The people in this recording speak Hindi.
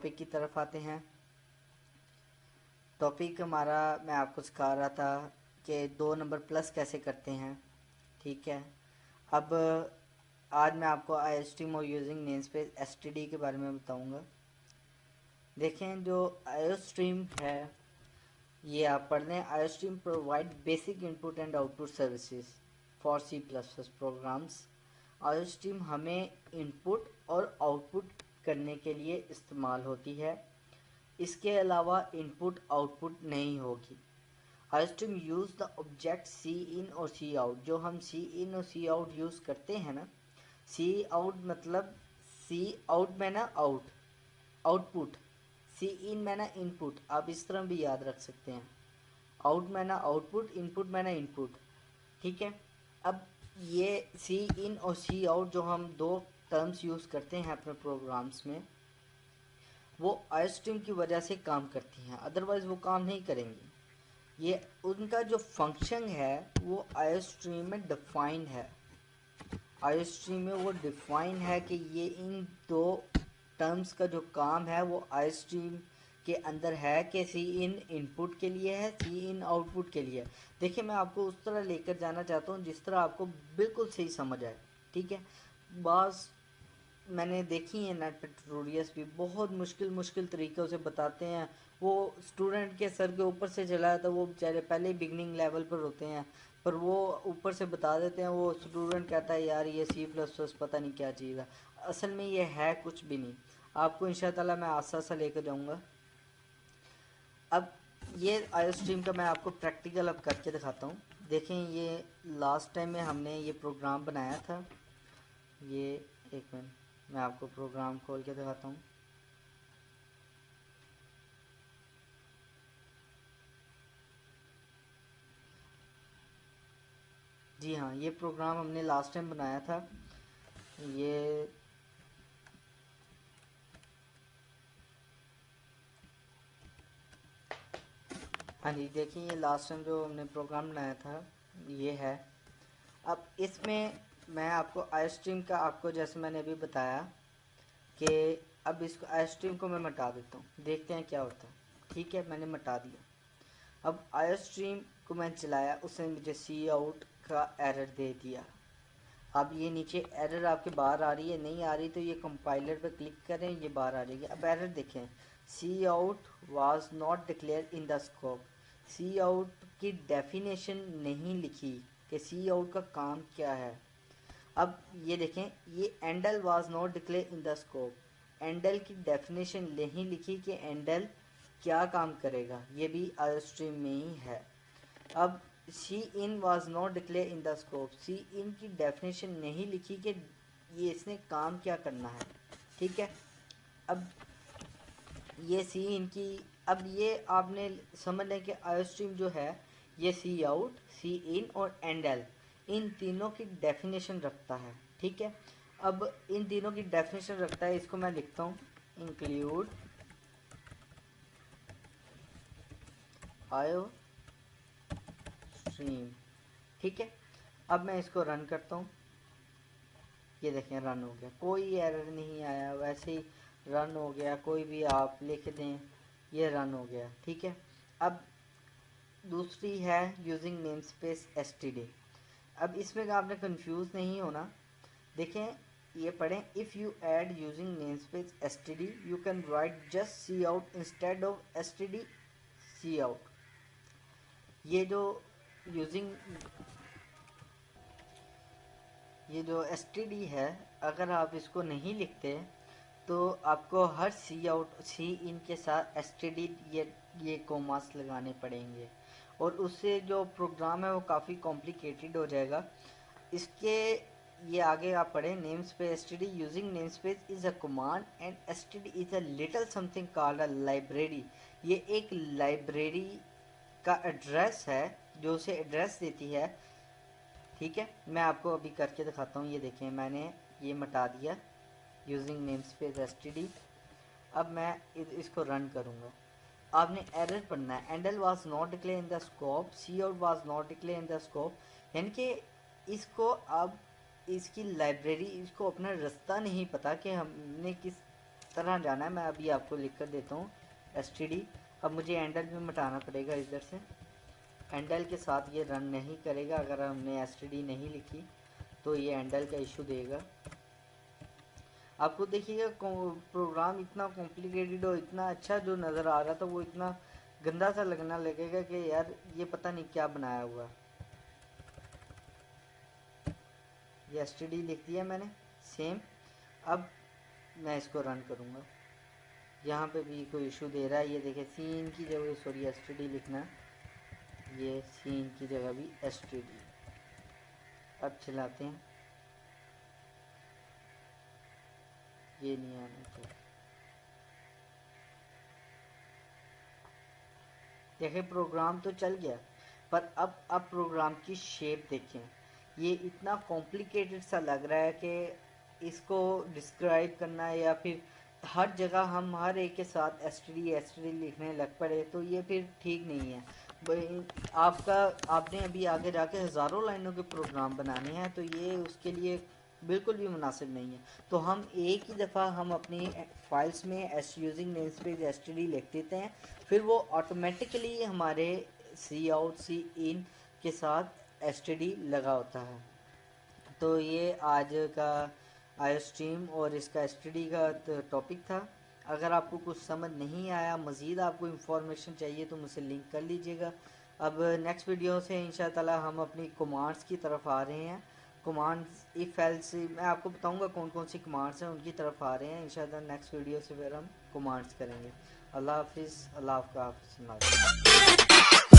टॉपिक की तरफ आते हैं। टॉपिक हमारा, मैं आपको सिखा रहा था कि 2 नंबर प्लस कैसे करते हैं। ठीक है, अब आज मैं आपको आई स्ट्रीम और यूजिंग नेम स्पेस एसटीडी के बारे में बताऊंगा। देखें, जो आई स्ट्रीम है ये आप पढ़ लें। Iostream provide basic input and output services for C plus plus programs. Iostream हमें इनपुट और आउटपुट करने के लिए इस्तेमाल होती है, इसके अलावा इनपुट आउटपुट नहीं होगी। I stream use the object C in or C out. जो हम सी in or C out use करते हैं ना, सी आउट मतलब सी आउट में ना आउटपुट, सी इन में ना इनपुट, आप इस तरह भी याद रख सकते हैं। आउट में ना आउटपुट, इनपुट में ना इनपुट। ठीक है, अब ये सी इन और सी आउट जो हम दो टर्म्स यूज़ करते हैं अपने प्रोग्राम्स में, वो आई स्ट्रीम की वजह से काम करती हैं, अदरवाइज़ वो काम नहीं करेंगी। ये उनका जो फंक्शन है वो आई स्ट्रीम में डिफाइंड है। आई स्ट्रीम में वो डिफाइन है कि ये इन दो टर्म्स का जो काम है वो आई स्ट्रीम के अंदर है कि सी इन इनपुट के लिए है, सी इन आउटपुट के लिए। देखिए, मैं आपको उस तरह लेकर जाना चाहता हूँ जिस तरह आपको बिल्कुल सही समझ आए। ठीक है, बस मैंने देखी है नेट पे ट्यूटोरियल्स भी बहुत मुश्किल तरीक़ों से बताते हैं। वो स्टूडेंट के सर के ऊपर से चला था, वो बेचारे पहले ही बिगनिंग लेवल पर होते हैं, पर वो ऊपर से बता देते हैं। वो स्टूडेंट कहता है यार ये सी प्लस प्लस पता नहीं क्या चीज़ है। असल में ये है कुछ भी नहीं। आपको इंशाअल्लाह मैं आस्ता आस्ता लेकर जाऊँगा। अब ये आई स्ट्रीम का मैं आपको प्रैक्टिकल अब करके दिखाता हूँ। देखें, ये लास्ट टाइम में हमने ये प्रोग्राम बनाया था। ये एक मिनट, मैं आपको प्रोग्राम खोल के दिखाता हूँ। जी हाँ, ये प्रोग्राम हमने लास्ट टाइम बनाया था। ये हाँ जी, देखिए ये लास्ट टाइम जो हमने प्रोग्राम बनाया था ये है। अब इसमें मैं आपको आई स्ट्रीम का, आपको जैसे मैंने अभी बताया कि अब इसको आई स्ट्रीम को मैं मिटा देता हूँ, देखते हैं क्या होता है। ठीक है, मैंने मिटा दिया। अब आई स्ट्रीम को मैं चलाया, उसने मुझे सी आउट का एरर दे दिया। अब ये नीचे एरर आपके बाहर आ रही है, नहीं आ रही तो ये कंपाइलर पे क्लिक करें, ये बाहर आ जाएगी। अब एरर देखें, C out was not declare in the scope. C out की डेफिनेशन नहीं लिखी कि सी आउट का काम क्या है। अब ये देखें, ये endl was not declare in the scope. Endl की डेफिनेशन नहीं लिखी कि एंडल क्या काम करेगा, ये भी आई स्ट्रीम में ही है। अब C in was not declare in the scope, C in की डेफिनेशन नहीं लिखी कि ये इसने काम क्या करना है। ठीक है, अब ये सी इन की, अब ये आपने समझ लें कि आई स्ट्रीम जो है ये सी आउट, सी इन और एंडल, इन तीनों की डेफिनेशन रखता है। ठीक है, अब इन तीनों की डेफिनेशन रखता है, इसको मैं लिखता हूँ इंक्लूड आई स्ट्रीम। ठीक है, अब मैं इसको रन करता हूँ। ये देखें रन हो गया, कोई एरर नहीं आया, वैसे ही रन हो गया। कोई भी आप लिख दें, ये रन हो गया। ठीक है, अब दूसरी है यूजिंग नेम स्पेस एसटीडी। अब इसमें आपने कंफ्यूज नहीं होना। देखें, ये पढ़ें, if you add using namespace std you can write just cout instead of std cout. ये जो यूजिंग, ये जो एसटीडी है, अगर आप इसको नहीं लिखते तो आपको हर सी आउट सी इन के साथ एसटीडी ये कोमास लगाने पड़ेंगे, और उससे जो प्रोग्राम है वो काफ़ी कॉम्प्लिकेटेड हो जाएगा। इसके ये आगे आप पढ़ें, name space STD using name space is a command and STD is a little something called a library. ये एक लाइब्रेरी का एड्रेस है जो उसे एड्रेस देती है। ठीक है, मैं आपको अभी करके दिखाता हूँ। ये देखें, मैंने ये मिटा दिया यूजिंग नेम स्पेस एसटीडी। अब मैं इसको रन करूँगा। आपने एरर पढ़ना है, endl was not declare in the scope, C out was not declare in the scope, यानी कि इसको अब इसकी लाइब्रेरी, इसको अपना रास्ता नहीं पता कि हमने किस तरह जाना है। मैं अभी आपको लिख कर देता हूँ std। अब मुझे हैंडल भी मिटाना पड़ेगा इधर से, हैंडल के साथ ये रन नहीं करेगा अगर हमने std नहीं लिखी तो ये हैंडल का इशू देगा। आपको देखिएगा प्रोग्राम इतना कॉम्प्लिकेटेड और इतना अच्छा जो नज़र आ रहा था वो इतना गंदा सा लगना लगेगा कि यार ये पता नहीं क्या बनाया हुआ। ये std लिख दिया मैंने सेम। अब मैं इसको रन करूँगा, यहाँ पे भी कोई इशू दे रहा है। ये देखें सीन की जगह सॉरी std लिखना, ये सीन की जगह भी std। अब चलाते हैं, ये नहीं आना चाहिए। देखें प्रोग्राम तो चल गया, पर अब प्रोग्राम की शेप देखें, ये इतना कॉम्प्लिकेटेड सा लग रहा है कि इसको डिस्क्राइब करना या फिर हर जगह हम हर एक के साथ std लिखने लग पड़े तो ये फिर ठीक नहीं है। आपने अभी आगे जाके हज़ारों लाइनों के प्रोग्राम बनाने हैं तो ये उसके लिए बिल्कुल भी मुनासिब नहीं है। तो हम एक ही दफ़ा हम अपनी फाइल्स में यूजिंग नेम स्पेस std लिख देते हैं, फिर वो ऑटोमेटिकली हमारे सी आउट सी इन के साथ std लगा होता है। तो ये आज का iostream और इसका std का टॉपिक था। अगर आपको कुछ समझ नहीं आया, मज़ीद आपको इंफॉर्मेशन चाहिए तो मुझसे लिंक कर लीजिएगा। अब नेक्स्ट वीडियो से इंशाअल्लाह हम अपनी कमांड्स की तरफ आ रहे हैं। कमांड्स इफ़ एल्स मैं आपको बताऊंगा कौन कौन सी कमांड्स हैं, उनकी तरफ आ रहे हैं इंशाअल्लाह। नेक्स्ट वीडियो से फिर हम कमांड्स करेंगे। अल्लाह हाफिज़, अल्लाह हाफिज़।